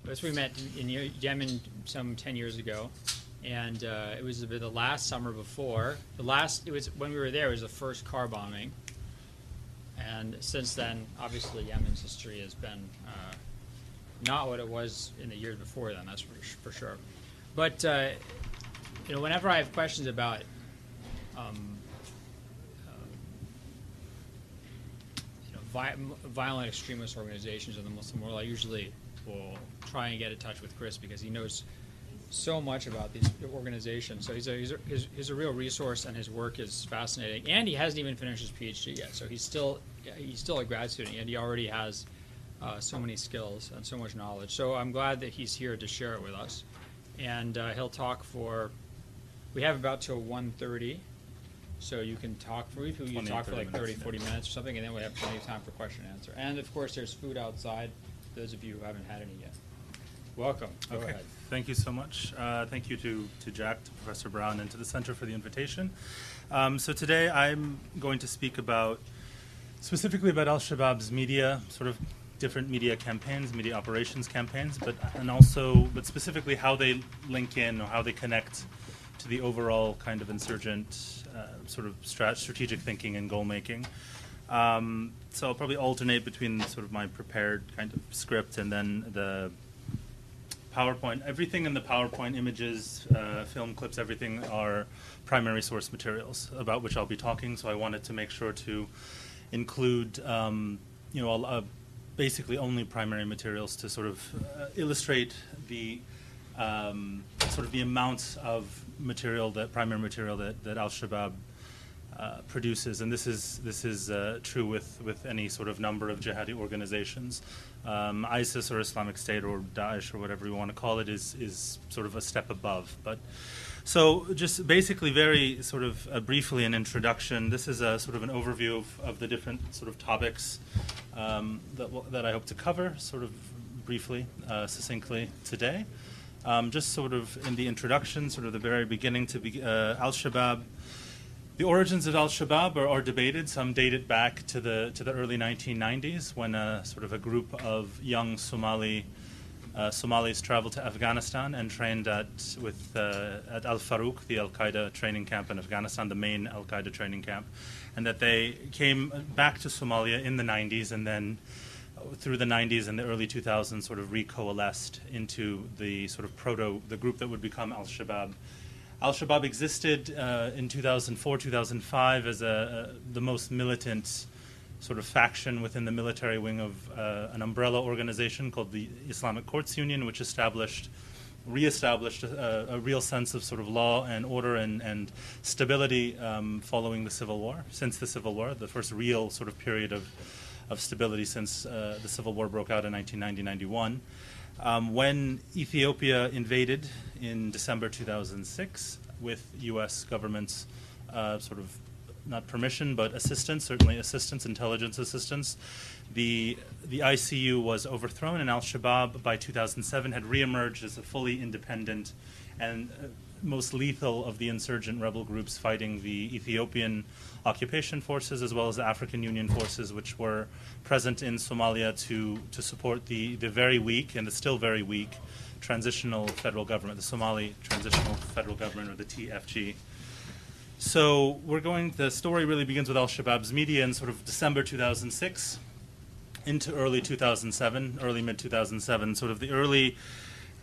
That's we met in Yemen some 10 years ago, and it was the last summer before. It was when we were there. It was the first car bombing, and since then, obviously, Yemen's history has been not what it was in the years before then. That's for sure. But whenever I have questions about violent extremist organizations in the Muslim world, I usually will try and get in touch with Chris because he knows so much about these organizations. So he's a real resource, and his work is fascinating. And he hasn't even finished his PhD yet, so he's still a grad student, and he already has so many skills and so much knowledge. So I'm glad that he's here to share it with us. And he'll talk we have about till 1:30. So you can talk you talk for like 30, 40 minutes or something, and then we have plenty of time for question and answer. And of course, there's food outside, those of you who haven't had any yet. Welcome. Go ahead. Thank you so much. Thank you to Jack, to Professor Brown, and to the Center for the invitation. So today I'm going to speak specifically about Al-Shabaab's media, sort of different media campaigns, media operations campaigns, but specifically how they link in or how they connect to the overall kind of insurgent sort of strategic thinking and goal making. So I'll probably alternate between sort of my prepared kind of script and then the PowerPoint. Everything in the PowerPoint, images, film clips, everything are primary source materials about which I'll be talking. So I wanted to make sure to include, basically only primary materials to sort of illustrate the sort of the amounts of primary material that Al-Shabaab produces, and this is true with any sort of number of jihadi organizations. ISIS or Islamic State or Daesh or whatever you want to call it is sort of a step above. But so just basically very sort of briefly an introduction. This is a sort of an overview of the different sort of topics that I hope to cover sort of briefly, succinctly today. Just sort of in the introduction, sort of the very beginning Al-Shabaab. The origins of Al-Shabaab are debated. Some date it back to the early 1990s when sort of a group of young Somalis traveled to Afghanistan and trained at Al-Farouk, the Al-Qaeda training camp in Afghanistan, the main Al-Qaeda training camp, and that they came back to Somalia in the 90s and then through the 90s and the early 2000s sort of recoalesced into the sort of the group that would become Al-Shabaab. Al-Shabaab existed in 2004, 2005 as the most militant sort of faction within the military wing of an umbrella organization called the Islamic Courts Union, which reestablished a real sense of sort of law and order and stability following the Civil War, since the Civil War, the first real sort of period of stability since the Civil War broke out in 1990-91. When Ethiopia invaded in December 2006 with U.S. government's sort of not permission but assistance, certainly assistance, intelligence assistance, the ICU was overthrown, and Al-Shabaab by 2007 had reemerged as a fully independent and most lethal of the insurgent rebel groups fighting the Ethiopian occupation forces as well as the African Union forces, which were present in Somalia to support the very weak and the still very weak transitional federal government, the Somali Transitional Federal Government, or the TFG. So the story really begins with Al-Shabaab's media in sort of December 2006 into early 2007, early mid-2007, sort of the early.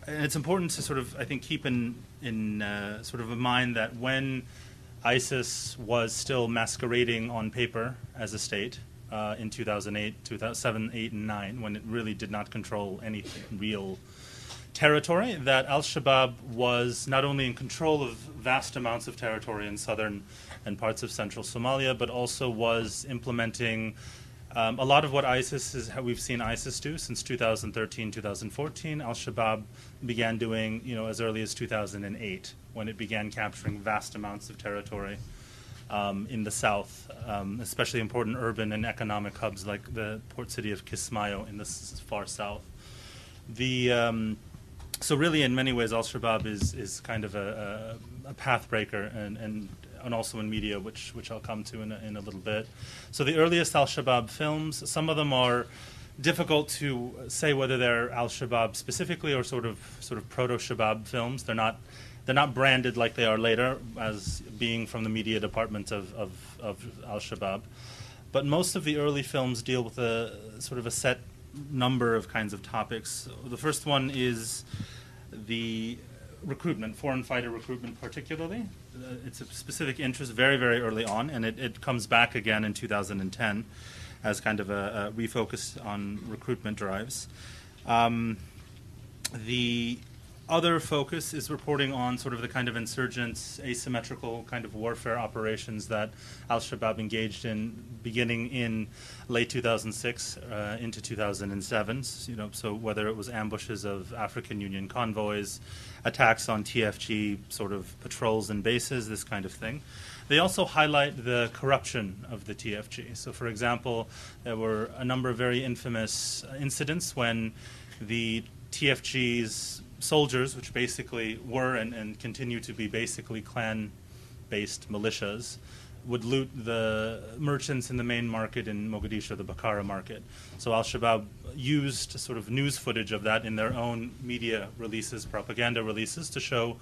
And it's important to sort of, I think, keep in sort of in mind that when ISIS was still masquerading on paper as a state in 2008, 2007, 8, and 9, when it really did not control any real territory, that Al-Shabaab was not only in control of vast amounts of territory in southern and parts of central Somalia, but also was implementing a lot of what we've seen ISIS do since 2013, 2014. Al-Shabaab began doing, as early as 2008, when it began capturing vast amounts of territory in the south, especially important urban and economic hubs like the port city of Kismayo in the far south. So really, in many ways, Al-Shabaab is kind of a pathbreaker and also in media, which I'll come to in a little bit. So the earliest Al-Shabaab films, some of them are difficult to say whether they're Al-Shabaab specifically or sort of proto-Shabab films. They're not branded like they are later as being from the media department of Al-Shabaab. But most of the early films deal with a sort of a set number of kinds of topics. The first one is the recruitment, foreign fighter recruitment particularly. It's a specific interest very, very early on, and it comes back again in 2010 as kind of a refocus on recruitment drives. The other focus is reporting on sort of the kind of insurgents, asymmetrical kind of warfare operations that Al-Shabaab engaged in beginning in late 2006 into 2007. So whether it was ambushes of African Union convoys, attacks on TFG sort of patrols and bases, this kind of thing. They also highlight the corruption of the TFG. So for example, there were a number of very infamous incidents when the TFG's soldiers, which basically were and continue to be basically clan-based militias, would loot the merchants in the main market in Mogadishu, the Bakara market. So Al-Shabaab used sort of news footage of that in their own media releases, propaganda releases, to show,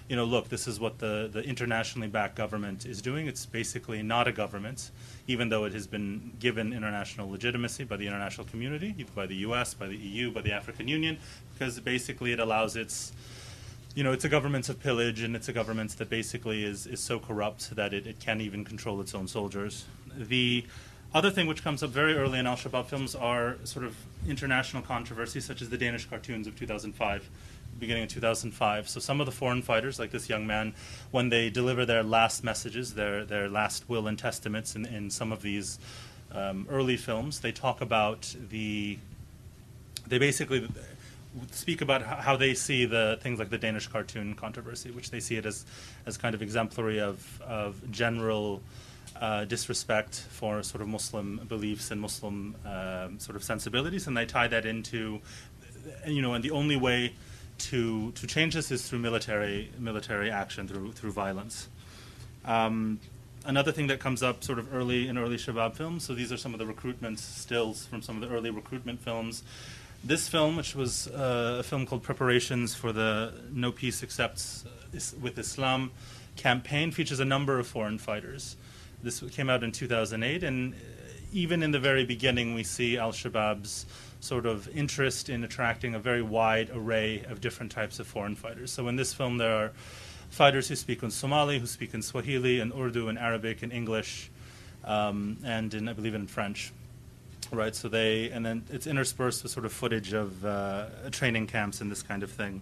look, this is what the internationally backed government is doing. It's basically not a government, even though it has been given international legitimacy by the international community, by the US, by the EU, by the African Union, because basically it allows it's a government of pillage, and it's a government that basically is so corrupt that it can't even control its own soldiers. The other thing which comes up very early in Al-Shabaab films are sort of international controversies, such as the Danish cartoons of 2005, beginning of 2005. So some of the foreign fighters, like this young man, when they deliver their last messages, their last will and testaments in some of these early films, they talk about they basically speak about how they see the things like the Danish cartoon controversy, which they see it as kind of exemplary of general disrespect for sort of Muslim beliefs and Muslim sort of sensibilities, and they tie that into, and the only way to change this is through military action, through violence. Another thing that comes up sort of early Shabab films, so these are some of the recruitment stills from some of the early recruitment films. This film, which was a film called Preparations for the No Peace Except with Islam campaign, features a number of foreign fighters. This came out in 2008, and even in the very beginning we see Al-Shabaab's sort of interest in attracting a very wide array of different types of foreign fighters. So in this film there are fighters who speak in Somali, who speak in Swahili, in Urdu, in Arabic, in English, and I believe in French. Right, so and then it's interspersed with sort of footage of training camps and this kind of thing.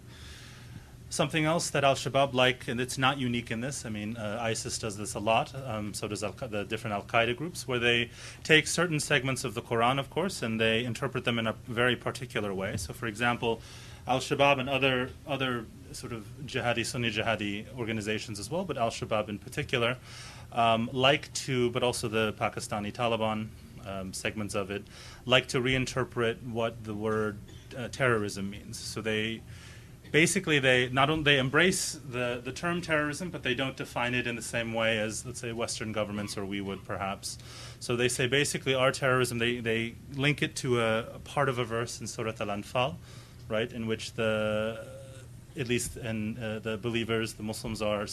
Something else that Al-Shabaab like, and it's not unique in this, ISIS does this a lot, so does the different Al-Qaeda groups, where they take certain segments of the Quran, of course, and they interpret them in a very particular way. So, for example, Al-Shabaab and other sort of Sunni jihadi organizations as well, but Al-Shabaab in particular, but also the Pakistani Taliban, segments of it, like to reinterpret what the word terrorism means. So they embrace the term terrorism, but they don't define it in the same way as, let's say, Western governments or we would perhaps. So they say basically our terrorism, they link it to a part of a verse in Surah Al-Anfal, right, in which the believers, the Muslims are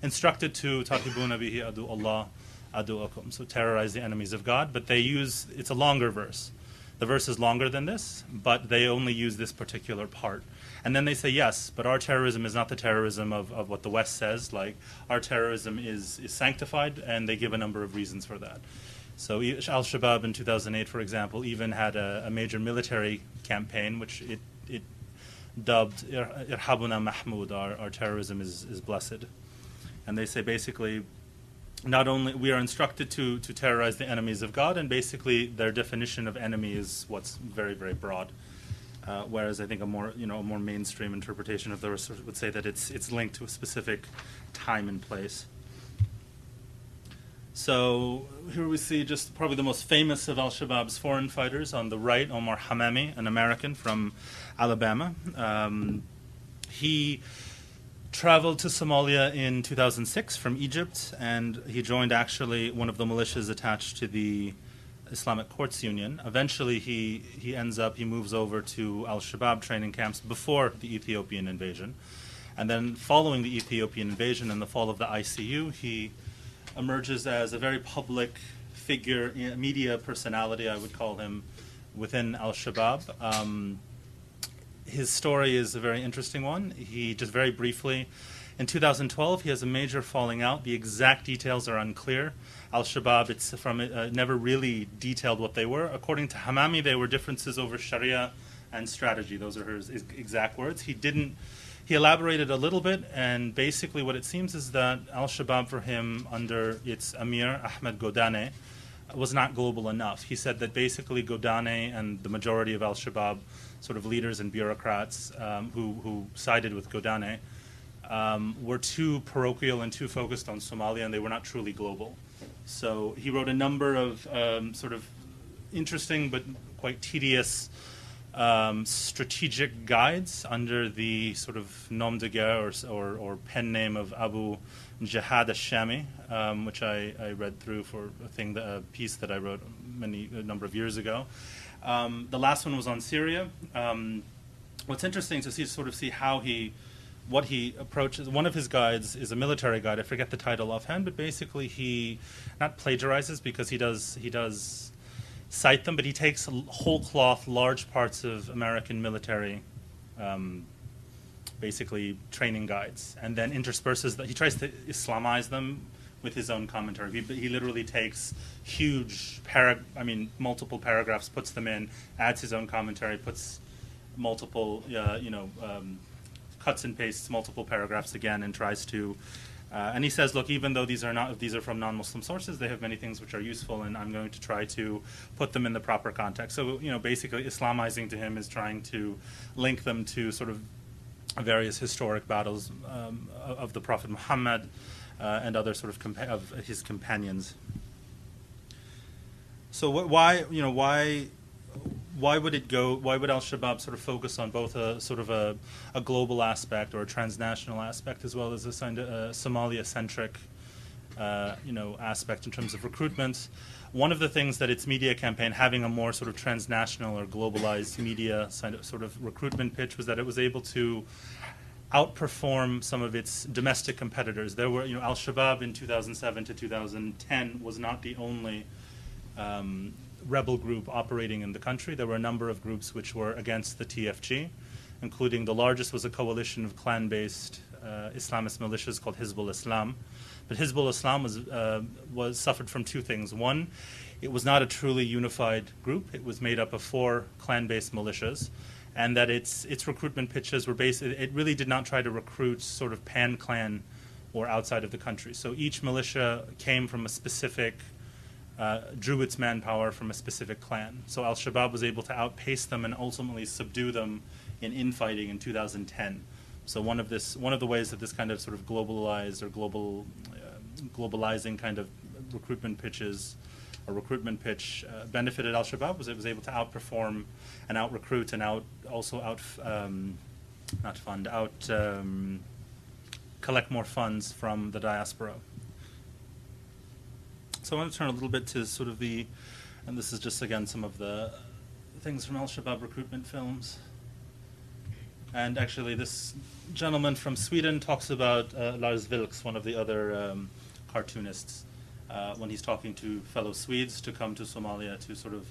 instructed to Taqibuna bihi adu Allah adu'akum, so terrorize the enemies of God, but it's a longer verse. The verse is longer than this, but they only use this particular part. And then they say, yes, but our terrorism is not the terrorism of what the West says, like our terrorism is sanctified, and they give a number of reasons for that. So Al-Shabaab in 2008, for example, even had a major military campaign, which it dubbed Irhabuna Mahmud, our terrorism is blessed. And they say basically, not only we are instructed to terrorize the enemies of God, and basically their definition of enemy is what's very, very broad. Whereas I think a more mainstream interpretation of the verse would say that it's linked to a specific time and place. So here we see just probably the most famous of Al-Shabaab's foreign fighters. On the right, Omar Hamami, an American from Alabama. He traveled to Somalia in 2006 from Egypt, and he joined actually one of the militias attached to the Islamic Courts Union. Eventually, he moves over to Al-Shabab training camps before the Ethiopian invasion. And then following the Ethiopian invasion and the fall of the ICU, he emerges as a very public figure, media personality, I would call him, within Al-Shabab. His story is a very interesting one. He, just very briefly, in 2012, he has a major falling out. The exact details are unclear. Al-Shabab, it's from never really detailed what they were. According to Hamami, they were differences over Sharia and strategy. Those are his exact words. He elaborated a little bit, and basically what it seems is that Al-Shabab for him, under its Amir, Ahmed Godane, was not global enough. He said that basically Godane and the majority of Al-Shabab sort of leaders and bureaucrats who sided with Godane were too parochial and too focused on Somalia, and they were not truly global. So he wrote a number of sort of interesting but quite tedious strategic guides under the sort of nom de guerre or pen name of Abu Jihad al-Shami, which I read through for a piece that I wrote a number of years ago. The last one was on Syria. What's interesting to see what he approaches. One of his guides is a military guide. I forget the title offhand, but basically he not plagiarizes because he does cite them, but he takes whole cloth large parts of American military basically training guides, and then intersperses that. He tries to Islamize them with his own commentary. He literally takes huge multiple paragraphs, puts them in, adds his own commentary, puts multiple cuts and pastes multiple paragraphs again, and tries to and he says, look, even though these are from non-Muslim sources, they have many things which are useful, and I'm going to try to put them in the proper context. So, basically Islamizing to him is trying to link them to sort of various historic battles of the Prophet Muhammad and other sort of his companions. So why would Al-Shabaab sort of focus on both a sort of a global aspect or a transnational aspect, as well as a Somalia-centric aspect in terms of recruitment? One of the things that its media campaign, having a more sort of transnational or globalized media sort of recruitment pitch, was that it was able to outperform some of its domestic competitors. There were, Al-Shabaab in 2007 to 2010 was not the only rebel group operating in the country. There were a number of groups which were against the TFG, including the largest was a coalition of clan-based Islamist militias called Hizb al-Islam. But Hizb al-Islam suffered from two things. One, it was not a truly unified group. It was made up of 4 clan-based militias, and that its recruitment pitches were based. It really did not try to recruit sort of pan-clan or outside of the country. So each militia came from a specific drew its manpower from a specific clan. So Al-Shabaab was able to outpace them and ultimately subdue them in infighting in 2010. So one of the ways that this kind of sort of globalized or globalizing kind of recruitment pitch benefited Al-Shabaab was it was able to outperform and out-recruit and collect more funds from the diaspora. So I want to turn a little bit to sort of and this is just again some of the things from Al-Shabaab recruitment films. And actually this gentleman from Sweden talks about Lars Vilks, one of the other cartoonists, when he's talking to fellow Swedes to come to Somalia to sort of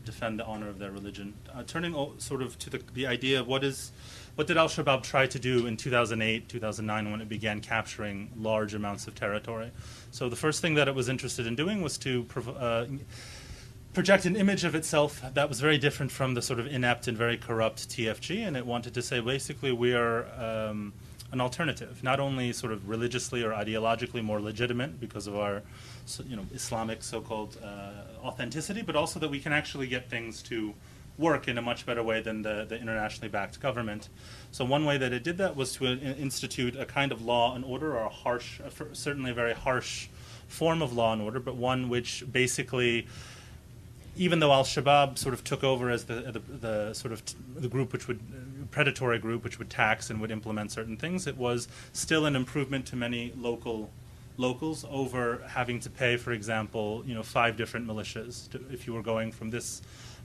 defend the honor of their religion. Turning sort of to the idea of what did Al-Shabaab try to do in 2008, 2009 when it began capturing large amounts of territory. So the first thing that it was interested in doing was to project an image of itself that was very different from the sort of inept and very corrupt TFG, and it wanted to say basically we are an alternative, not only sort of religiously or ideologically more legitimate because of our Islamic so-called authenticity, but also that we can actually get things to work in a much better way than the internationally backed government. So one way that it did that was to institute a kind of law and order, or certainly a very harsh form of law and order, but one which basically, even though Al-Shabaab sort of took over as the sort of the group predatory group which would tax and would implement certain things, it was still an improvement to many local locals over having to pay, for example, 5 different militias. If you were going from this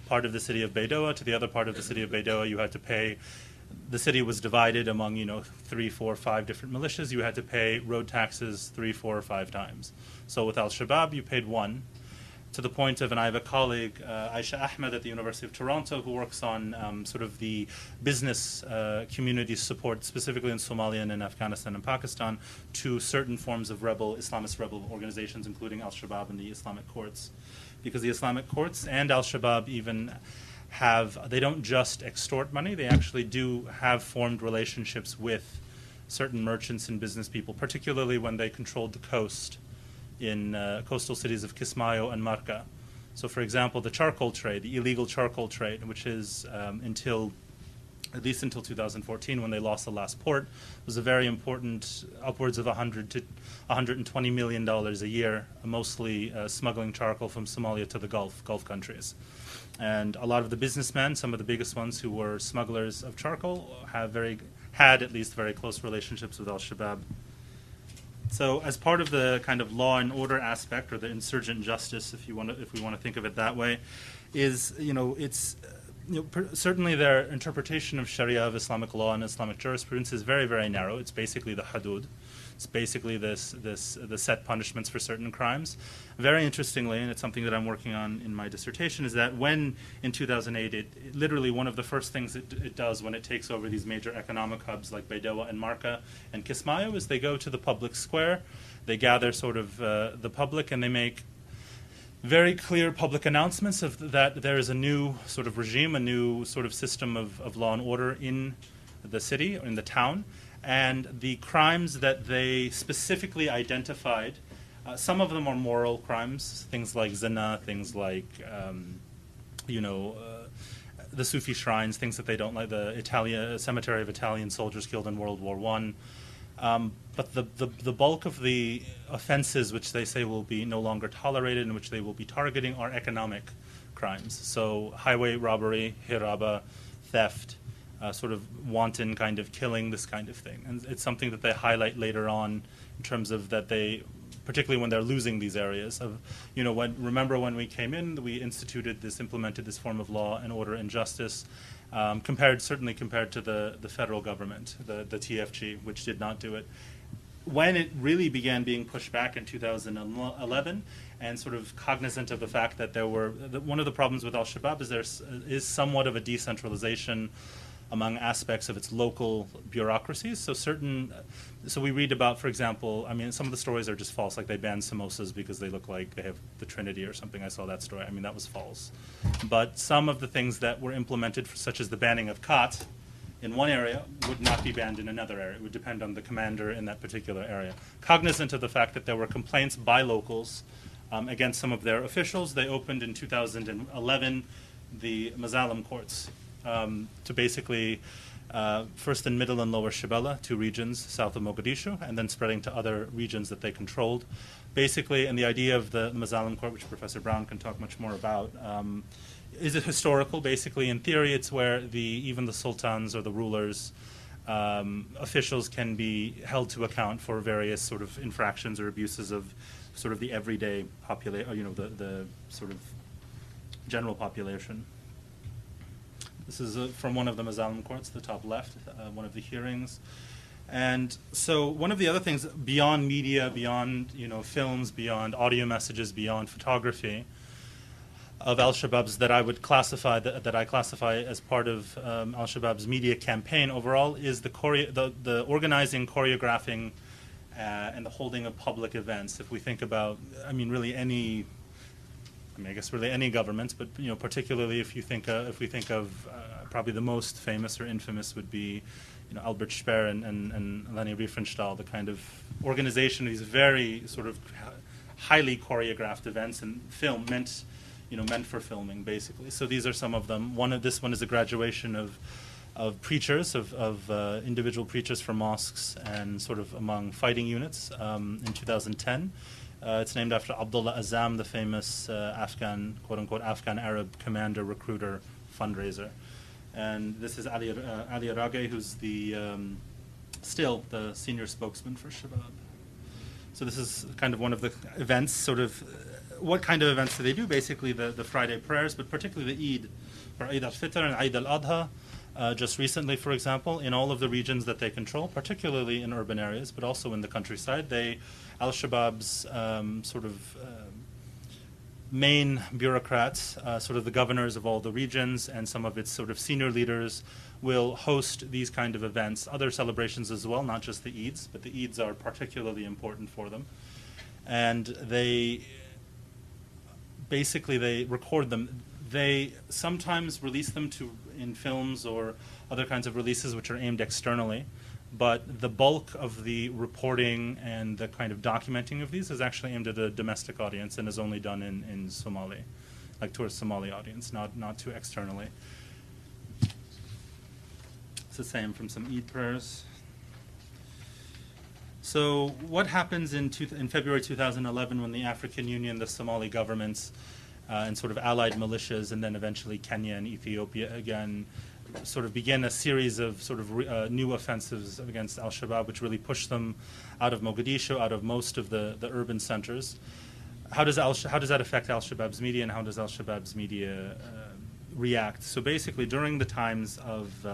part of the city of Baidoa to the other part of the city of Baidoa, you had to pay. The city was divided among 3, 4, 5 different militias. You had to pay road taxes 3, 4, or 5 times. So with Al-Shabaab, you paid 1. To the point of, and I have a colleague, Aisha Ahmed at the University of Toronto, who works on sort of the business community support, specifically in Somalia and in Afghanistan and Pakistan, to certain forms of Islamist rebel organizations, including Al-Shabaab and the Islamic Courts. Because the Islamic Courts and Al-Shabaab even they don't just extort money, they actually do have formed relationships with certain merchants and business people, particularly when they controlled the coast in coastal cities of Kismayo and Marca. So, for example, the charcoal trade, the illegal charcoal trade, which is at least until 2014, when they lost the last port, was a very important, upwards of $100 to $120 million a year, mostly smuggling charcoal from Somalia to the Gulf countries. And a lot of the businessmen, some of the biggest ones who were smugglers of charcoal, had at least very close relationships with Al-Shabaab. So, as part of the kind of law and order aspect, or the insurgent justice, if we want to think of it that way, is certainly their interpretation of Sharia, of Islamic law and Islamic jurisprudence, is very, very narrow. It's basically the hudud. It's basically the set punishments for certain crimes. Very interestingly, and it's something that I'm working on in my dissertation, is that when in 2008, it literally one of the first things it does when it takes over these major economic hubs like Baidoa and Marca and Kismayo is they go to the public square, they gather sort of the public, and they make very clear public announcements of that there is a new sort of regime, a new sort of system of law and order in the city, or in the town. And the crimes that they specifically identified, some of them are moral crimes, things like zina, things like, the Sufi shrines, things that they don't like, the cemetery of Italian soldiers killed in World War I. But the bulk of the offenses which they say will be no longer tolerated and which they will be targeting are economic crimes. So highway robbery, hiraba, theft, sort of wanton kind of killing, this kind of thing. And it's something that they highlight later on in terms of that they, particularly when they're losing these areas of, remember when we came in, we implemented this form of law and order and justice, certainly compared to the federal government, the TFG, which did not do it. When it really began being pushed back in 2011, and sort of cognizant of the fact that one of the problems with Al-Shabaab is there is somewhat of a decentralization among aspects of its local bureaucracies. So we read about, for example, some of the stories are just false, like they banned samosas because they look like they have the Trinity or something. I saw that story. That was false. But some of the things that were implemented, such as the banning of khat in one area, would not be banned in another area. It would depend on the commander in that particular area. Cognizant of the fact that there were complaints by locals against some of their officials, they opened in 2011 the Mazalim courts, to basically first in Middle and Lower Shabelle, 2 regions south of Mogadishu, and then spreading to other regions that they controlled. Basically, and the idea of the Mazalim court, which Professor Brown can talk much more about, is it historical? Basically, in theory, it's where even the sultans or the rulers, officials can be held to account for various sort of infractions or abuses of sort of the everyday population, the sort of general population. This is from one of the Mazalim courts, the top left, one of the hearings. And so one of the other things, beyond media, beyond films, beyond audio messages, beyond photography, of Al-Shabaab's that I would classify, that I classify as part of Al-Shabaab's media campaign overall, is the organizing, choreographing, and the holding of public events. If we think about, really any. I guess really any governments, but particularly if we think of probably the most famous or infamous would be, Albert Speer and Leni Riefenstahl, the kind of organization of these very sort of highly choreographed events and film meant for filming basically. So these are some of them. This one is a graduation of preachers, of individual preachers from mosques and sort of among fighting units in 2010. It's named after Abdullah Azam, the famous Afghan, quote-unquote, Afghan Arab commander, recruiter, fundraiser. And this is Ali Arage, who's still the senior spokesman for Shabab. So this is kind of one of the events, sort of, what kind of events do they do? Basically the Friday prayers, but particularly the Eid, or Eid al-Fitr and Eid al-Adha. Just recently, for example, in all of the regions that they control, particularly in urban areas, but also in the countryside, Al-Shabaab's main bureaucrats, sort of the governors of all the regions and some of its sort of senior leaders will host these kind of events, other celebrations as well, not just the Eids, but the Eids are particularly important for them. And they record them. They sometimes release them in films or other kinds of releases which are aimed externally, but the bulk of the reporting and the kind of documenting of these is actually aimed at a domestic audience and is only done in Somali, like to a Somali audience, not to externally. It's the same from some Eid prayers. So what happens in February 2011 when the African Union, the Somali governments, and sort of allied militias, and then eventually Kenya and Ethiopia again, sort of begin a series of sort of new offensives against Al-Shabaab, which really push them out of Mogadishu, out of most of the urban centers. How does that affect Al-Shabaab's media, and how does Al-Shabaab's media react? So basically, during the times of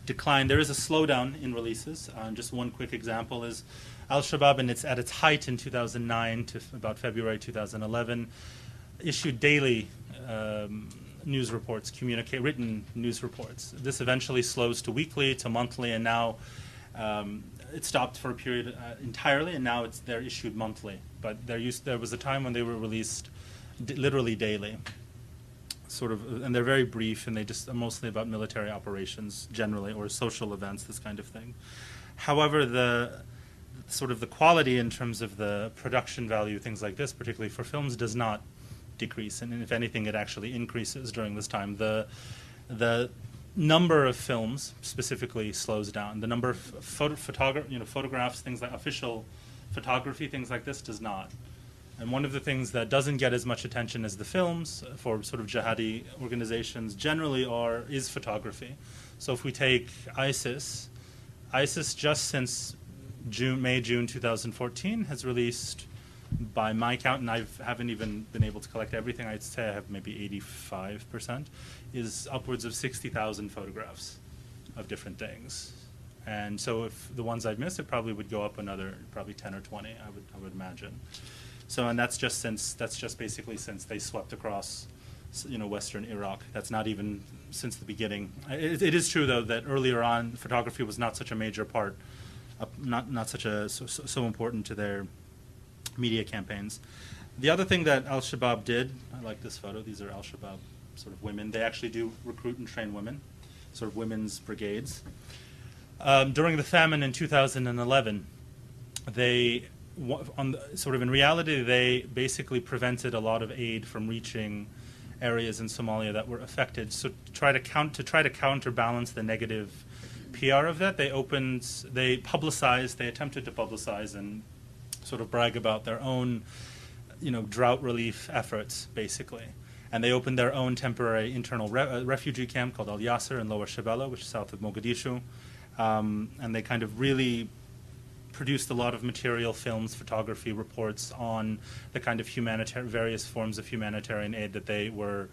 decline, there is a slowdown in releases. Just one quick example is Al-Shabaab, at its height in 2009 to about February 2011, issued daily news reports, written news reports. This eventually slows to weekly, to monthly, and now it stopped for a period entirely, and now they're issued monthly. But there was a time when they were released literally daily, and they're very brief, and they just are mostly about military operations generally, or social events, this kind of thing. However, the quality in terms of the production value, things like this, particularly for films, does not decrease, and if anything, it actually increases during this time. The number of films specifically slows down. The number of photographs, things like official photography, things like this, does not. And one of the things that doesn't get as much attention as the films for sort of jihadi organizations generally is photography. So if we take ISIS just since May, June 2014 has released, by my count, and I haven't even been able to collect everything, I'd say I have maybe 85%, is upwards of 60,000 photographs of different things. And so if the ones I've missed, it probably would go up another, probably 10 or 20, I would imagine. So, and that's just basically since they swept across, Western Iraq. That's not even since the beginning. It is true, though, that earlier on, photography was not such a major part, not such so important to their media campaigns. The other thing that Al-Shabaab did, I like this photo, these are Al-Shabaab sort of women. They actually do recruit and train women, sort of women's brigades. During the famine in 2011, in reality, they basically prevented a lot of aid from reaching areas in Somalia that were affected. So to try to counterbalance the negative PR of that, they attempted to publicize and sort of brag about their own, drought relief efforts, basically. And they opened their own temporary internal refugee camp called Al-Yasser in Lower Shabelle, which is south of Mogadishu. And they kind of really produced a lot of material, films, photography, reports on the kind of various forms of humanitarian aid that they were,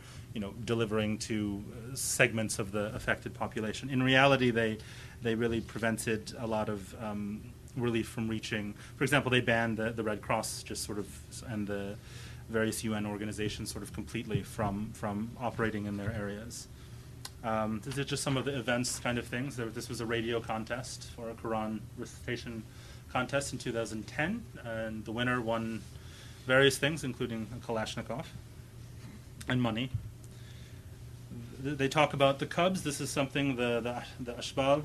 delivering to segments of the affected population. In reality, they really prevented a lot of relief from reaching. For example, they banned the Red Cross and the various UN organizations sort of completely from operating in their areas. These are just some of the events kind of things. This was a radio contest for a Quran recitation contest in 2010, and the winner won various things, including a Kalashnikov and money. They talk about the Cubs. This is something, the Ashbal,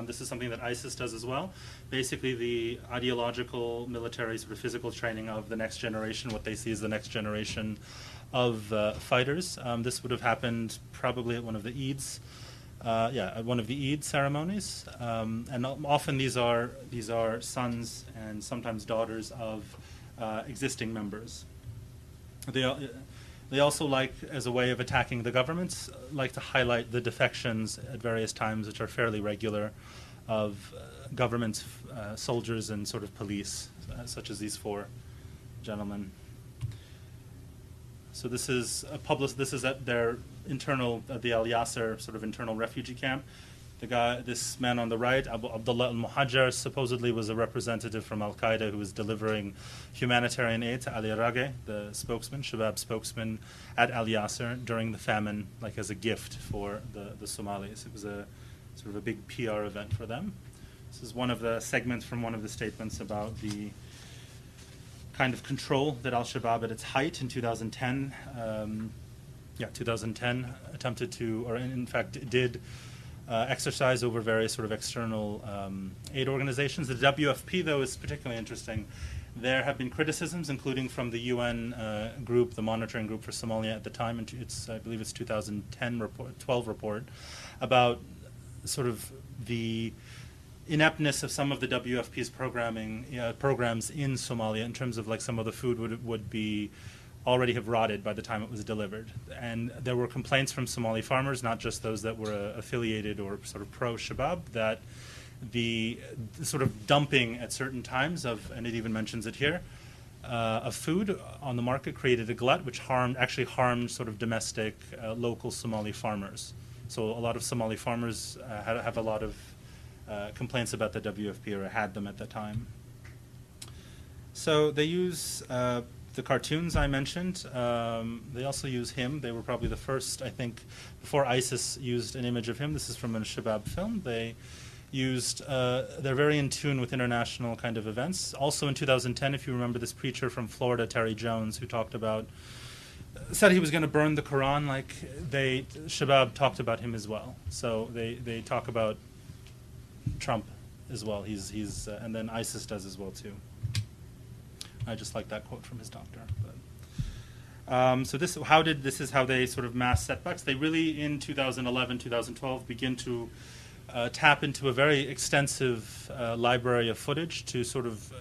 this is something that ISIS does as well. Basically, the ideological, military, sort of physical training of the next generation, what they see as the next generation of fighters. This would have happened probably at one of the Eids. At one of the Eid ceremonies, and often these are sons and sometimes daughters of existing members. They also like, as a way of attacking the governments, like to highlight the defections at various times, which are fairly regular, government soldiers and sort of police, such as these four gentlemen. So this is this is at their internal, the Al Yasser sort of internal refugee camp. This man on the right, Abu Abdullah al-Muhajjar, supposedly was a representative from Al-Qaeda who was delivering humanitarian aid to Ali Rage, the spokesman, Shabab spokesman, at Al Yasser during the famine, like as a gift for the Somalis. It was a sort of a big PR event for them. This is one of the segments from one of the statements about the kind of control that Al-Shabaab at its height in 2010, 2010 attempted to, or in fact did, exercise over various sort of external aid organizations. The WFP, though, is particularly interesting. There have been criticisms, including from the UN group, the monitoring group for Somalia at the time, and I believe it's 12 report, about sort of the ineptness of some of the WFP's programs in Somalia in terms of like some of the food would be already have rotted by the time it was delivered. And there were complaints from Somali farmers, not just those that were affiliated or sort of pro-Shabab, that the sort of dumping at certain times of, and it even mentions it here, of food on the market created a glut which actually harmed sort of domestic local Somali farmers. So a lot of Somali farmers have a lot of complaints about the WFP, or had them at the time. So they use the cartoons I mentioned. They also use him. They were probably the first, I think, before ISIS used an image of him. This is from a Shabab film. They used, they're very in tune with international kind of events. Also in 2010, if you remember this preacher from Florida, Terry Jones, who said he was going to burn the Quran, like Shabab talked about him as well. So they talk about Trump as well. And then ISIS does as well too. I just like that quote from his doctor. So this is how they sort of mass setbacks. They really, in 2011, 2012, begin to tap into a very extensive library of footage to sort of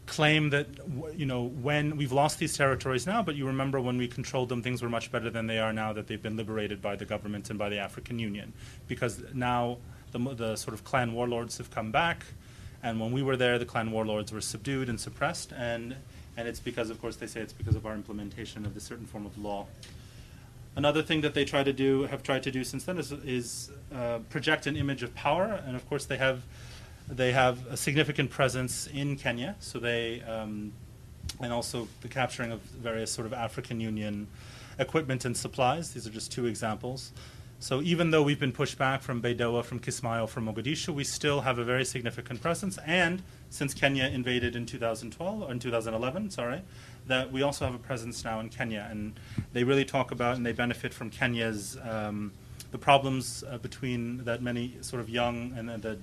claim that, when we've lost these territories now, but you remember when we controlled them, things were much better than they are now that they've been liberated by the government and by the African Union. Because now the sort of clan warlords have come back. And when we were there, the clan warlords were subdued and suppressed, and it's because, of course, they say it's because of our implementation of this certain form of law. Another thing that they have tried to do since then is project an image of power, and of course they have a significant presence in Kenya. So and also the capturing of various sort of African Union equipment and supplies. These are just two examples. So even though we've been pushed back from Baidoa, from Kismayo, from Mogadishu, we still have a very significant presence. And since Kenya invaded in 2011, that we also have a presence now in Kenya. And they really talk about, and they benefit from Kenya's, the problems between that many sort of young, and the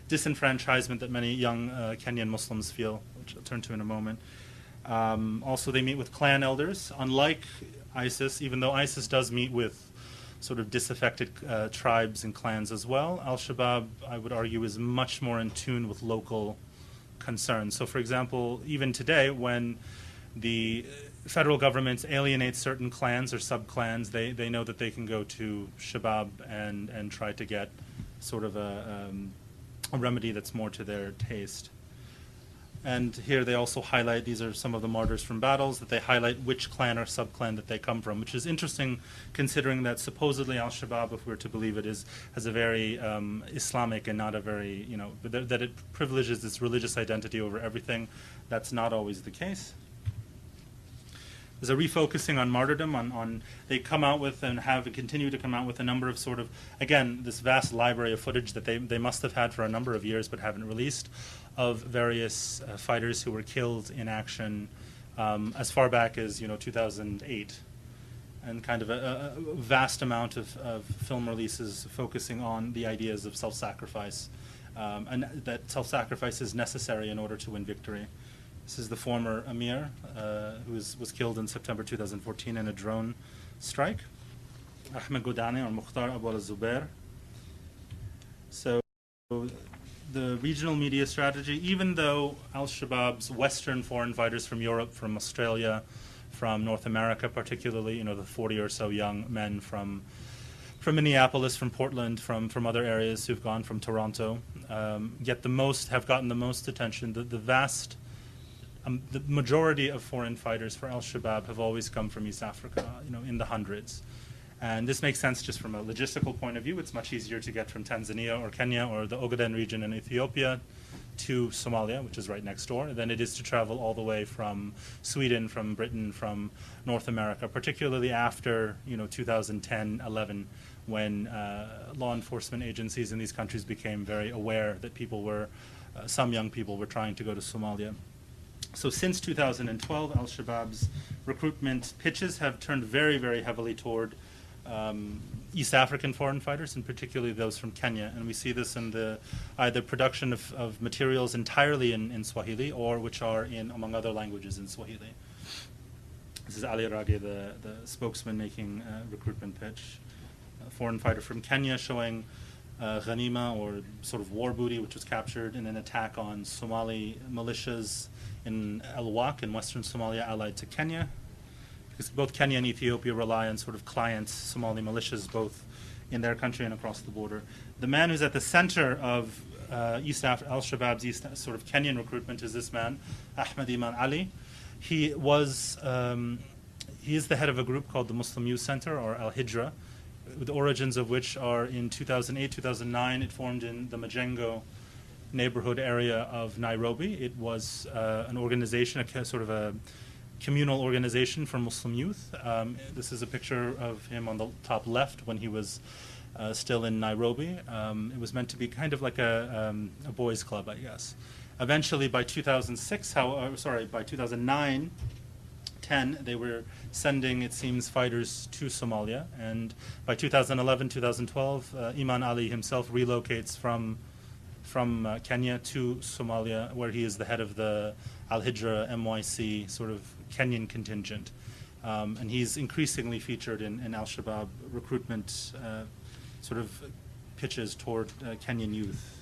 disenfranchisement that many young Kenyan Muslims feel, which I'll turn to in a moment. Also, they meet with clan elders. Unlike ISIS, even though ISIS does meet with sort of disaffected tribes and clans as well, Al-Shabaab, I would argue, is much more in tune with local concerns. So, for example, even today, when the federal government alienates certain clans or sub-clans, they know that they can go to Shabab and try to get sort of a remedy that's more to their taste. And here they also highlight, these are some of the martyrs from battles, that they highlight which clan or sub-clan that they come from, which is interesting considering that supposedly Al-Shabaab, if we're to believe it, has a very Islamic and not a very, that it privileges its religious identity over everything. That's not always the case. There's a refocusing on martyrdom. They come out with and continue to come out with a number of sort of, again, this vast library of footage that they must have had for a number of years but haven't released, of various fighters who were killed in action as far back as 2008, and kind of a vast amount of film releases focusing on the ideas of self-sacrifice, and that self-sacrifice is necessary in order to win victory. This is the former emir who was killed in September 2014 in a drone strike. Ahmed Godani or Mukhtar Abu al-Zubair. So the regional media strategy, even though Al-Shabaab's Western foreign fighters from Europe, from Australia, from North America particularly, the 40 or so young men from from Minneapolis, from Portland, from other areas who've gone from Toronto, yet have gotten the most attention. The majority of foreign fighters for Al-Shabaab have always come from East Africa, in the hundreds. And this makes sense just from a logistical point of view. It's much easier to get from Tanzania or Kenya or the Ogaden region in Ethiopia to Somalia, which is right next door, than it is to travel all the way from Sweden, from Britain, from North America, particularly after 2010, 11, when law enforcement agencies in these countries became very aware that some young people were trying to go to Somalia. So since 2012, Al-Shabaab's recruitment pitches have turned very, very heavily toward East African foreign fighters, and particularly those from Kenya. And we see this in the either production of materials entirely in Swahili, or which are among other languages, in Swahili. This is Ali Rage, the spokesman, making a recruitment pitch. A foreign fighter from Kenya showing ghanima, or sort of war booty, which was captured in an attack on Somali militias in El Wak in western Somalia, allied to Kenya. Because both Kenya and Ethiopia rely on sort of client Somali militias, both in their country and across the border. The man who's at the center of Al-Shabaab's sort of Kenyan recruitment is this man, Ahmed Iman Ali. He is the head of a group called the Muslim Youth Center, or Al-Hijra, the origins of which are in 2008, 2009. It formed in the Majengo neighborhood area of Nairobi. It was an organization, sort of a communal organization for Muslim youth. This is a picture of him on the top left when he was still in Nairobi. It was meant to be kind of like a boys' club, I guess. Eventually, by 2009, 10, they were sending, it seems, fighters to Somalia. And by 2011, 2012, Iman Ali himself relocates from Kenya to Somalia, where he is the head of the Al-Hijra MYC sort of Kenyan contingent. And he's increasingly featured in Al-Shabaab recruitment sort of pitches toward Kenyan youth.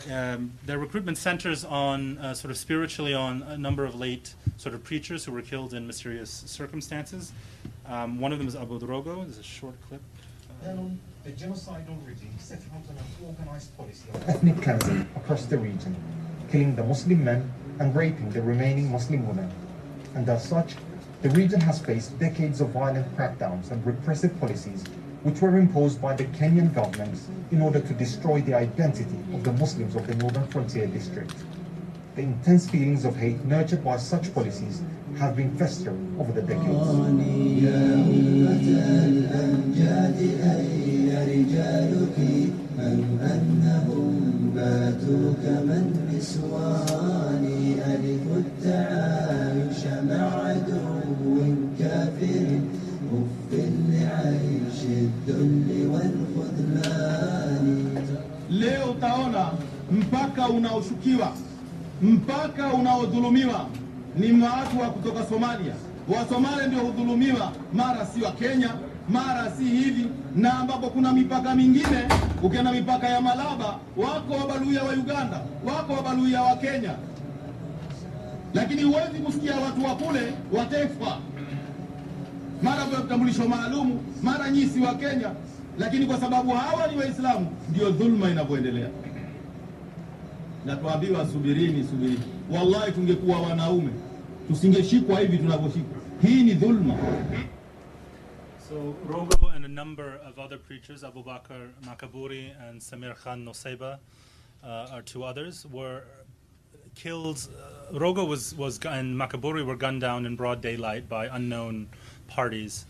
Their recruitment centers on sort of spiritually on a number of late sort of preachers who were killed in mysterious circumstances. One of them is Abu Drogo. There's a short clip. The genocidal regime set out an organized policy of ethnic cleansing across the region, killing the Muslim men and raping the remaining Muslim women. And as such, the region has faced decades of violent crackdowns and repressive policies which were imposed by the Kenyan government in order to destroy the identity of the Muslims of the Northern Frontier District. The intense feelings of hate nurtured by such policies have been festering over the decades. Leo utaona mpaka unaoshukiwa, mpaka unaodhulumiwa ni watu wa kutoka Somalia. Wa Somalia ndio hudhulumiwa, mara si wa Kenya, mara si hivi, na ambapo kuna mipaka mingine, ukienda mipaka ya Malaba, wako wabaluya wa Uganda, wako wabaluya wa Kenya. Lakini huwezi kusikia watu wa kule watefa. Mara kwa vitambulisho maalumu, mara nyisi wa Kenya, lakini kwa sababu hawa ni Waislamu ndio dhulma inavyoendelea. Na tuambiwa subirini. Wallahi tungekuwa wanaume tusingeshikwa hivi tunavyoshikwa. Hii ni dhulma. So Rogo and a number of other preachers, Abu Bakr Makaburi and Samir Khan Noseba, are two others, were killed. Rogo and Makaburi were gunned down in broad daylight by unknown parties.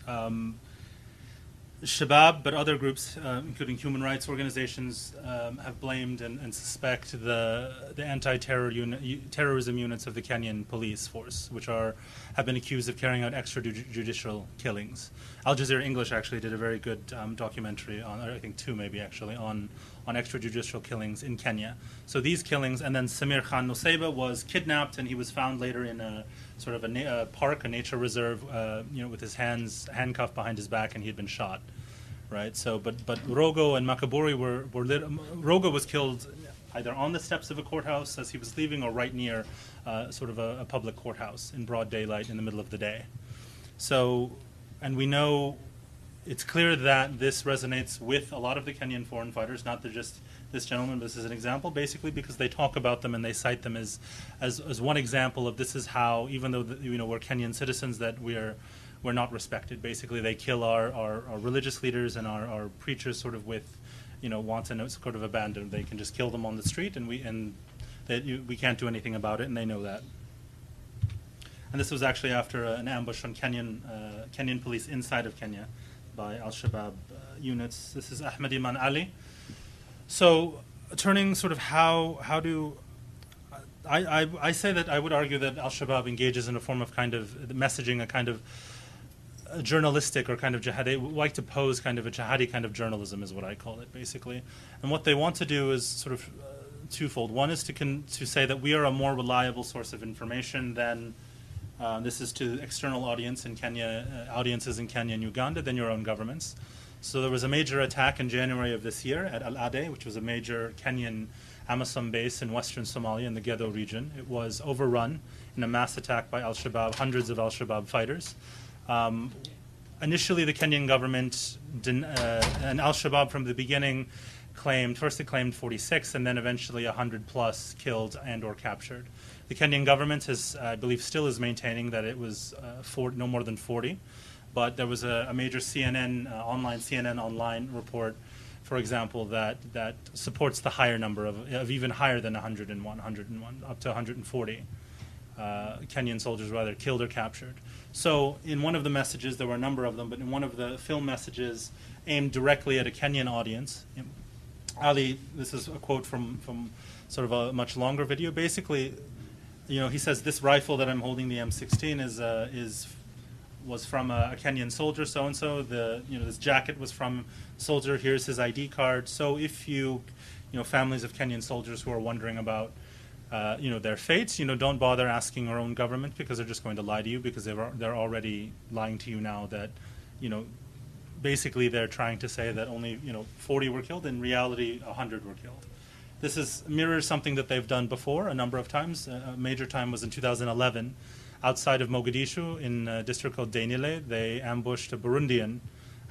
Shabab, but other groups, including human rights organizations, have blamed and suspect the anti-terrorism units of the Kenyan police force, which have been accused of carrying out extrajudicial killings. Al Jazeera English actually did a very good documentary on, I think two maybe actually, on extrajudicial killings in Kenya. So these killings, and then Samir Khan Noseba was kidnapped, and he was found later in a sort of a park, a nature reserve, with his hands handcuffed behind his back, and he had been shot, right? So, but Rogo and Makaburi Rogo was killed either on the steps of a courthouse as he was leaving, or right near sort of a public courthouse in broad daylight in the middle of the day. So, and we know it's clear that this resonates with a lot of the Kenyan foreign fighters, not just this gentleman, but this is an example, basically because they talk about them and they cite them as one example of this is how, even though we're Kenyan citizens, that we're not respected. Basically, they kill our religious leaders and our preachers sort of with, wanton sort of abandon. They can just kill them on the street, and we can't do anything about it, and they know that. And this was actually after an ambush on Kenyan police inside of Kenya by Al-Shabab units. This is Ahmed Iman Ali. So turning sort of how do I say that I would argue that Al-Shabaab engages in a form of kind of messaging, a kind of journalistic or kind of jihad. They like to pose kind of a jihadi kind of journalism is what I call it, basically. And what they want to do is sort of twofold. One is to say that we are a more reliable source of information than this is to external audiences in Kenya and Uganda than your own governments. So there was a major attack in January of this year at Al-Ade, which was a major Kenyan AMISOM base in western Somalia in the Gedo region. It was overrun in a mass attack by Al-Shabaab, hundreds of Al-Shabaab fighters. Initially, the Kenyan government and Al-Shabaab from the beginning claimed 46 and then eventually 100 plus killed and or captured. The Kenyan government has, I believe, still is maintaining that it was no more than 40. But there was a major CNN online report, for example, that supports the higher number of even higher than 101, up to 140 Kenyan soldiers were either killed or captured. So in one of the messages, there were a number of them, but in one of the film messages aimed directly at a Kenyan audience, Ali, this is a quote from sort of a much longer video. Basically, he says, this rifle that I'm holding, the M16, was from a Kenyan soldier, so-and-so. This jacket was from a soldier. Here's his ID card. So if families of Kenyan soldiers who are wondering about, their fates, don't bother asking our own government because they're just going to lie to you because they're already lying to you now that, basically they're trying to say that only, 40 were killed. In reality, 100 were killed. This mirrors something that they've done before a number of times. A major time was in 2011. Outside of Mogadishu, in a district called Dainile, they ambushed a Burundian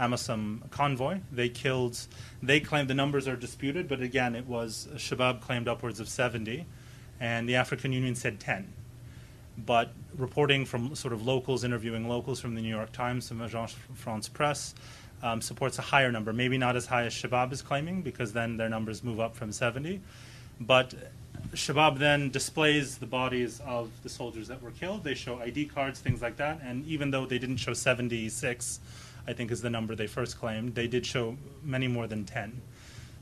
AMISOM convoy. They claimed the numbers are disputed, but again, it was Shabab claimed upwards of 70, and the African Union said 10. But reporting from sort of locals, interviewing locals from the New York Times and Agence France Presse, supports a higher number, maybe not as high as Shabab is claiming, because then their numbers move up from 70. But Shabab then displays the bodies of the soldiers that were killed. They show ID cards, things like that. And even though they didn't show 76, I think is the number they first claimed, they did show many more than 10.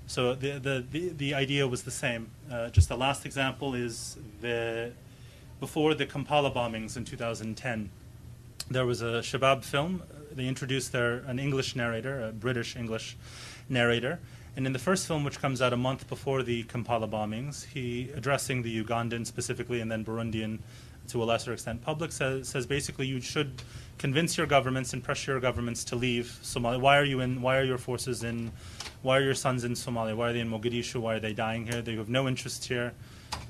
So the idea was the same. Just the last example is before the Kampala bombings in 2010, there was a Shabab film. They introduced an English narrator, a British English narrator. And in the first film, which comes out a month before the Kampala bombings, he, addressing the Ugandan specifically and then Burundian to a lesser extent public, says basically you should convince your governments and pressure your governments to leave Somalia. Why are your forces in, why are your sons in Somalia? Why are they in Mogadishu? Why are they dying here? They have no interest here.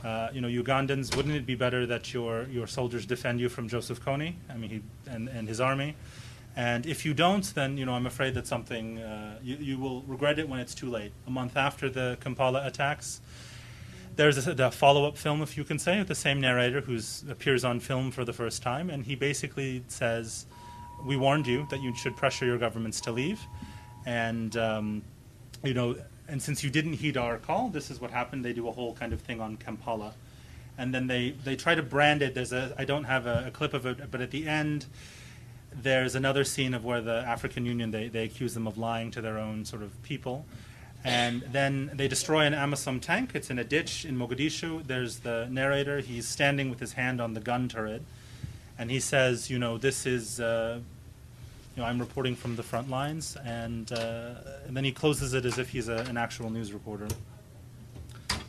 Ugandans, wouldn't it be better that your soldiers defend you from Joseph Kony, and his army? And if you don't, then I'm afraid that something you will regret it when it's too late. A month after the Kampala attacks, there's the follow-up film, if you can say, with the same narrator who appears on film for the first time, and he basically says, "We warned you that you should pressure your governments to leave, and and since you didn't heed our call, this is what happened." They do a whole kind of thing on Kampala, and then they try to brand it. I don't have a clip of it, but at the end, there's another scene of where the African Union, they accuse them of lying to their own sort of people. And then they destroy an AMISOM tank. It's in a ditch in Mogadishu. There's the narrator. He's standing with his hand on the gun turret. And he says, this is, I'm reporting from the front lines. And then he closes it as if he's an actual news reporter.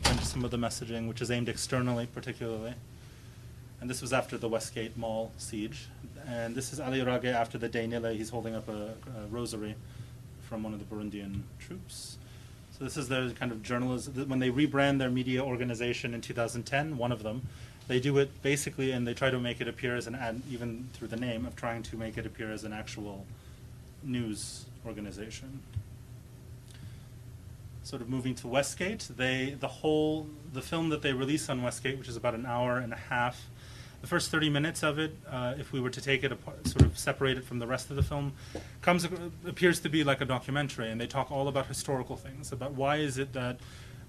And some of the messaging, which is aimed externally particularly. And this was after the Westgate Mall siege. And this is Ali Rage after the Dainile. He's holding up a rosary from one of the Burundian troops. So this is their kind of journalism. When they rebrand their media organization in 2010, one of them, they do it basically, and they try to make it appear as an ad, even through the name, of trying to make it appear as an actual news organization. Sort of moving to Westgate, the film that they release on Westgate, which is about an hour and a half, the first 30 minutes of it, if we were to take it apart, sort of separate it from the rest of the film, appears to be like a documentary, and they talk all about historical things, about why is it that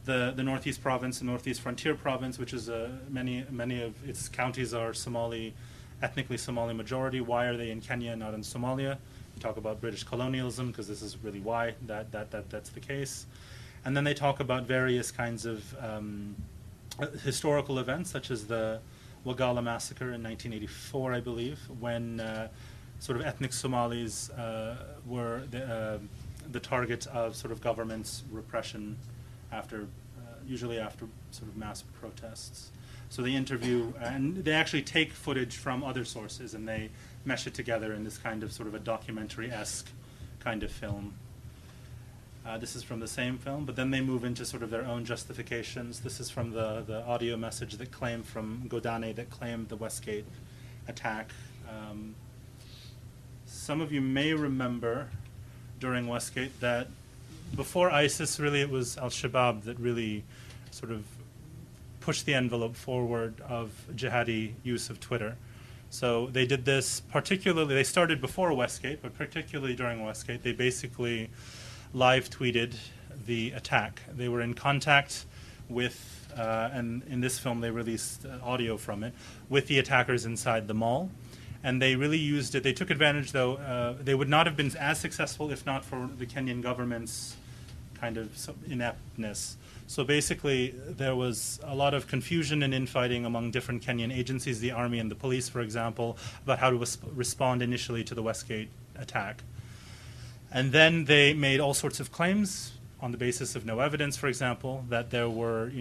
the Northeast Province, the Northeast Frontier Province, which is many of its counties are Somali, ethnically Somali majority, why are they in Kenya and not in Somalia? We talk about British colonialism, because this is really why that's the case. And then they talk about various kinds of historical events, such as the Wagala massacre in 1984, I believe, when sort of ethnic Somalis were the target of sort of government's repression usually after sort of mass protests. So they interview, and they actually take footage from other sources, and they mesh it together in this kind of sort of a documentary-esque kind of film. This is from the same film, but then they move into sort of their own justifications. This is from the audio message that claimed from Godane that claimed the Westgate attack. Some of you may remember during Westgate that before ISIS, really it was Al-Shabab that really sort of pushed the envelope forward of jihadi use of Twitter. So they did this particularly, they started before Westgate, but particularly during Westgate, they basically live tweeted the attack. They were in contact with, and in this film they released audio from it, with the attackers inside the mall. And they really used it. They took advantage, though. They would not have been as successful if not for the Kenyan government's kind of ineptness. So basically, there was a lot of confusion and infighting among different Kenyan agencies, the army and the police, for example, about how to respond initially to the Westgate attack. And then they made all sorts of claims on the basis of no evidence, for example, that there were,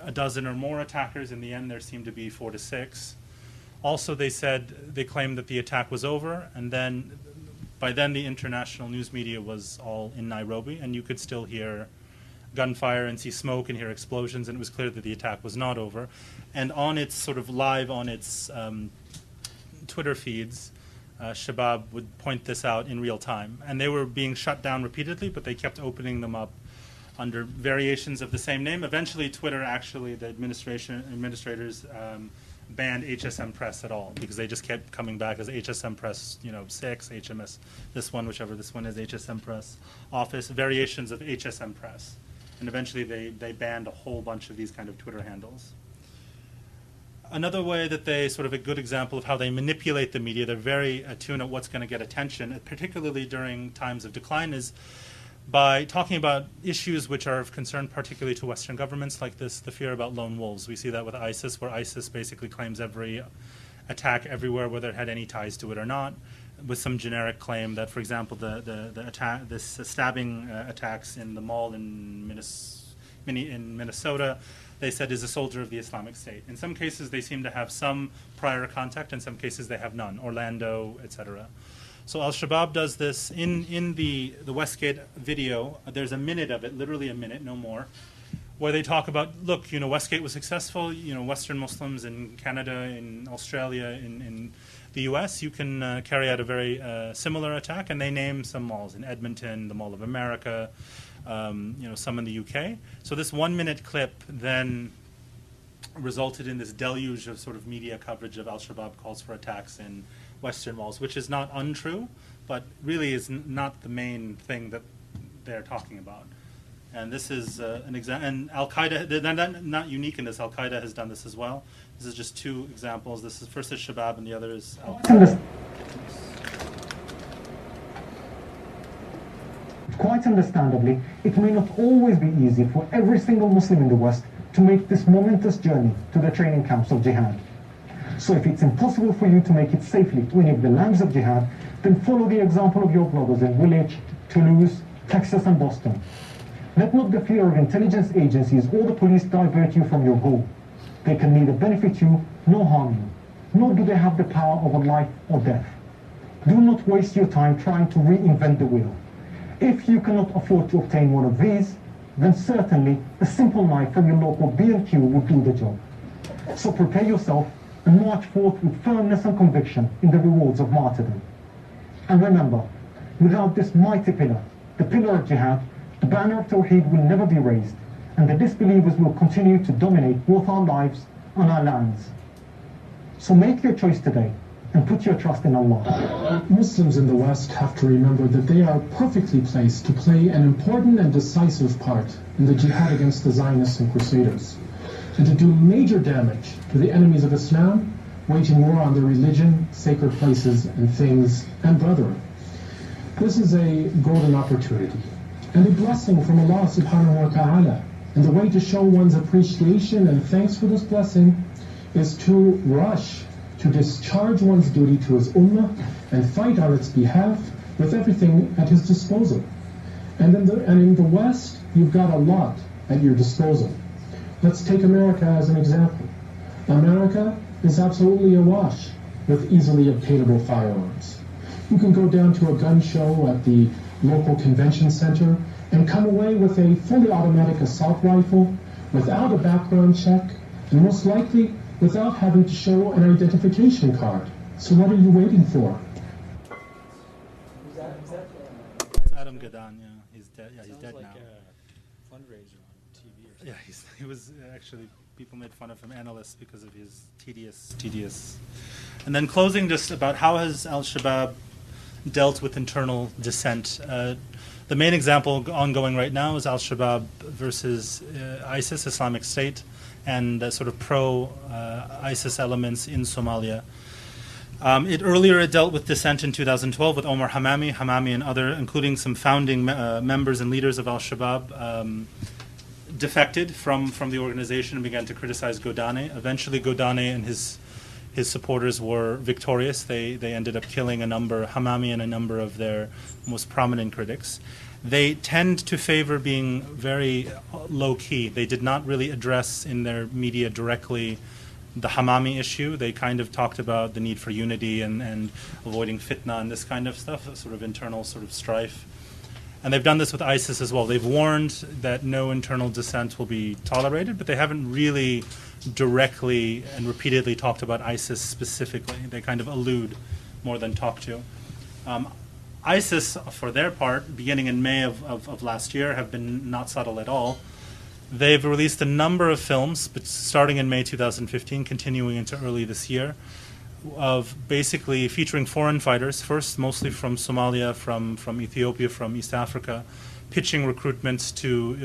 a dozen or more attackers. In the end, there seemed to be 4 to 6. Also, they claimed that the attack was over, and then by then the international news media was all in Nairobi, and you could still hear gunfire and see smoke and hear explosions, and it was clear that the attack was not over. And on its sort of live, on its Twitter feeds, Shabab would point this out in real time. And they were being shut down repeatedly, but they kept opening them up under variations of the same name. Eventually, Twitter, actually, the administrators banned HSM Press at all, because they just kept coming back as HSM Press, 6, HMS, this one, whichever this one is, HSM Press Office, variations of HSM Press. And eventually they banned a whole bunch of these kind of Twitter handles. Another way that they, sort of a good example of how they manipulate the media, they're very attuned at what's going to get attention, particularly during times of decline, is by talking about issues which are of concern particularly to Western governments, like the fear about lone wolves. We see that with ISIS, where ISIS basically claims every attack everywhere, whether it had any ties to it or not, with some generic claim that, for example, this stabbing attacks in the mall in Minnesota, they said is a soldier of the Islamic State. In some cases, they seem to have some prior contact. In some cases, they have none. Orlando, etc. So Al-Shabaab does this in the Westgate video. There's a minute of it, literally a minute, no more, where they talk about, look, Westgate was successful. Western Muslims in Canada, in Australia, in the U.S., you can carry out a very similar attack, and they name some malls in Edmonton, the Mall of America, some in the UK. So this 1-minute clip then resulted in this deluge of sort of media coverage of Al-Shabaab calls for attacks in Western malls, which is not untrue, but really is not the main thing that they're talking about. And this is an example, and Al-Qaeda, they're not unique in this, Al-Qaeda has done this as well. This is just 2 examples. This is first is Shabab and the other is Al-Qaeda. Quite understandably, it may not always be easy for every single Muslim in the West to make this momentous journey to the training camps of jihad. So if it's impossible for you to make it safely to any of the lands of jihad, then follow the example of your brothers in Woolwich, Toulouse, Texas and Boston. Let not the fear of intelligence agencies or the police divert you from your goal. They can neither benefit you nor harm you, nor do they have the power over life or death. Do not waste your time trying to reinvent the wheel. If you cannot afford to obtain one of these, then certainly a simple knife from your local B&Q will do the job. So prepare yourself and march forth with firmness and conviction in the rewards of martyrdom. And remember, Without this mighty pillar, the pillar of jihad, the banner of Tawheed will never be raised, and the disbelievers will continue to dominate both our lives and our lands. So make your choice today and put your trust in Allah. Muslims in the West have to remember that they are perfectly placed to play an important and decisive part in the jihad against the Zionists and Crusaders, and to do major damage to the enemies of Islam, waging war on their religion, sacred places and things, and brethren. This is a golden opportunity and a blessing from Allah subhanahu wa ta'ala, and the way to show one's appreciation and thanks for this blessing is to rush to discharge one's duty to his ummah and fight on its behalf with everything at his disposal. And in the West, you've got a lot at your disposal. Let's take America as an example. America is absolutely awash with easily obtainable firearms. You can go down to a gun show at the local convention center and come away with a fully automatic assault rifle without a background check, and most likely without having to show an identification card. So what are you waiting for? Adam Gadan, yeah, he's dead. Yeah, he's dead like now. A fundraiser on TV or something. Yeah, he was actually, people made fun of him, analysts, because of his tedious. And then closing, just about how has Al-Shabaab dealt with internal dissent. The main example ongoing right now is Al-Shabaab versus ISIS, Islamic State, and sort of pro-ISIS elements in Somalia. It dealt with dissent in 2012 with Omar Hamami and other, including some founding members and leaders of Al-Shabaab, defected from the organization and began to criticize Godane. Eventually, Godane and his supporters were victorious. They ended up killing Hamami and a number of their most prominent critics. They tend to favor being very low-key. They did not really address in their media directly the Hamami issue. They kind of talked about the need for unity and avoiding fitna and this kind of stuff, sort of internal sort of strife. And they've done this with ISIS as well. They've warned that no internal dissent will be tolerated, but they haven't really directly and repeatedly talked about ISIS specifically. They kind of allude more than talk to. ISIS, for their part, beginning in May of last year, have been not subtle at all. They've released a number of films, but starting in May 2015, continuing into early this year, of basically featuring foreign fighters, first mostly from Somalia, from Ethiopia, from East Africa, pitching recruitment to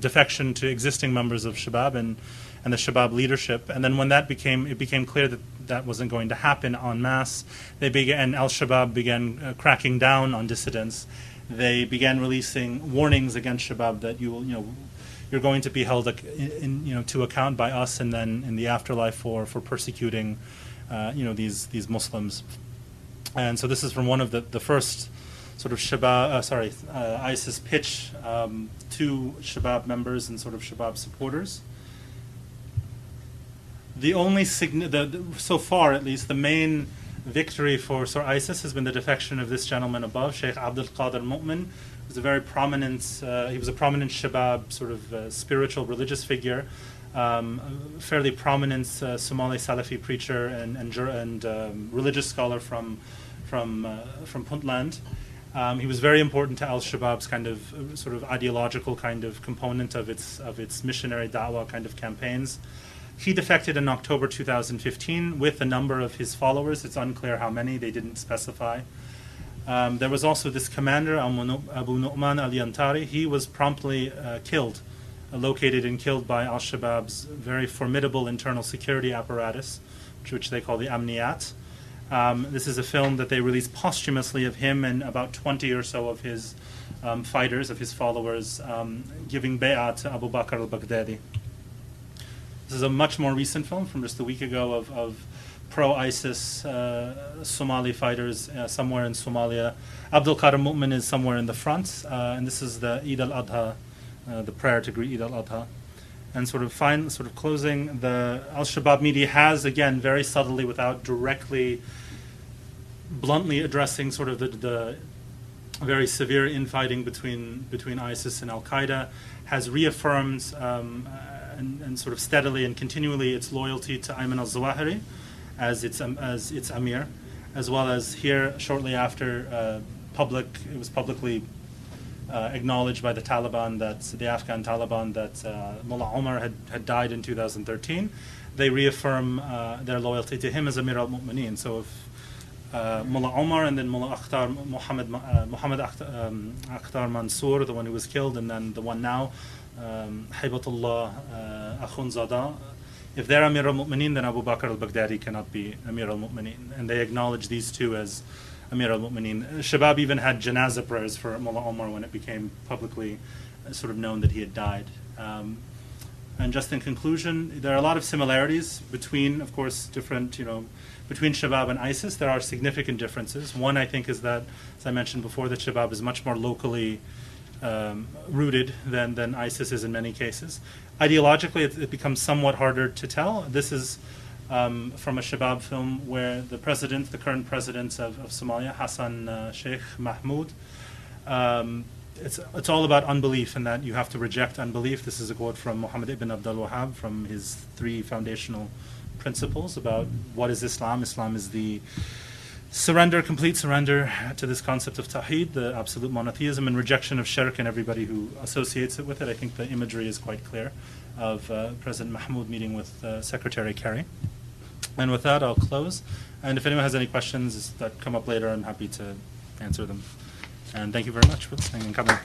defection to existing members of Shabab and the Shabab leadership. And then when it became clear that wasn't going to happen en masse, Al-Shabaab began cracking down on dissidents. They began releasing warnings against Shabab that you're going to be held to account by us, and then in the afterlife for persecuting these Muslims. And so this is from one of the first sort of ISIS pitch to Shabab members and sort of Shabab supporters. The only so far at least, the main victory for ISIS has been the defection of this gentleman above, Sheikh Abdul Qadir Mu'min. He was a very prominent Shabab sort of spiritual religious figure, fairly prominent Somali Salafi preacher and religious scholar from Puntland. He was very important to Al-Shabaab's kind of sort of ideological kind of component of its missionary da'wah kind of campaigns. He defected in October 2015 with a number of his followers. It's unclear how many, they didn't specify. There was also this commander, Abu Nu'man al-Yantari. He was promptly killed, located and killed by Al-Shabaab's very formidable internal security apparatus, which they call the Amniyat. This is a film that they released posthumously of him and about 20 or so of his fighters, of his followers, giving bay'ah to Abu Bakr al-Baghdadi. This is a much more recent film from just a week ago of pro-ISIS Somali fighters somewhere in Somalia. Abdul Qadir Mu'min is somewhere in the front, and this is the Eid al-Adha, the prayer to greet Eid al-Adha. And sort of closing, the Al-Shabaab media has, again, very subtly, without directly, bluntly addressing sort of the very severe infighting between ISIS and Al-Qaeda, has reaffirmed and sort of steadily and continually its loyalty to Ayman al-Zawahiri as its emir, as well as here shortly after it was publicly acknowledged by the Taliban, the Afghan Taliban, that Mullah Omar had died in 2013. They reaffirm their loyalty to him as Amir al-Mu'mineen. So if Mullah Omar and then Mullah Muhammad Akhtar Mansour, the one who was killed, and then the one now, Hibatullah Akhundzada, if they're Amir al-Mu'mineen, then Abu Bakr al-Baghdadi cannot be Amir al-Mu'mineen. And they acknowledge these two as Amir al-Mu'mineen. Shabab even had janazah prayers for Mullah Omar when it became publicly sort of known that he had died. And just in conclusion, there are a lot of similarities between, of course, between Shabab and ISIS. There are significant differences. One, I think, is that, as I mentioned before, that Shabab is much more locally rooted than ISIS is in many cases. Ideologically, it becomes somewhat harder to tell. This is from a Shabab film where the current president of Somalia, Hassan Sheikh Mahmoud, it's all about unbelief, and that you have to reject unbelief. This is a quote from Muhammad ibn Abdul Wahhab, from his 3 foundational principles about what is Islam. Islam is the complete surrender to this concept of Tawheed, the absolute monotheism, and rejection of shirk and everybody who associates it with it. I think the imagery is quite clear of President Mahmoud meeting with Secretary Kerry. And with that, I'll close. And if anyone has any questions that come up later, I'm happy to answer them. And thank you very much for listening and coming.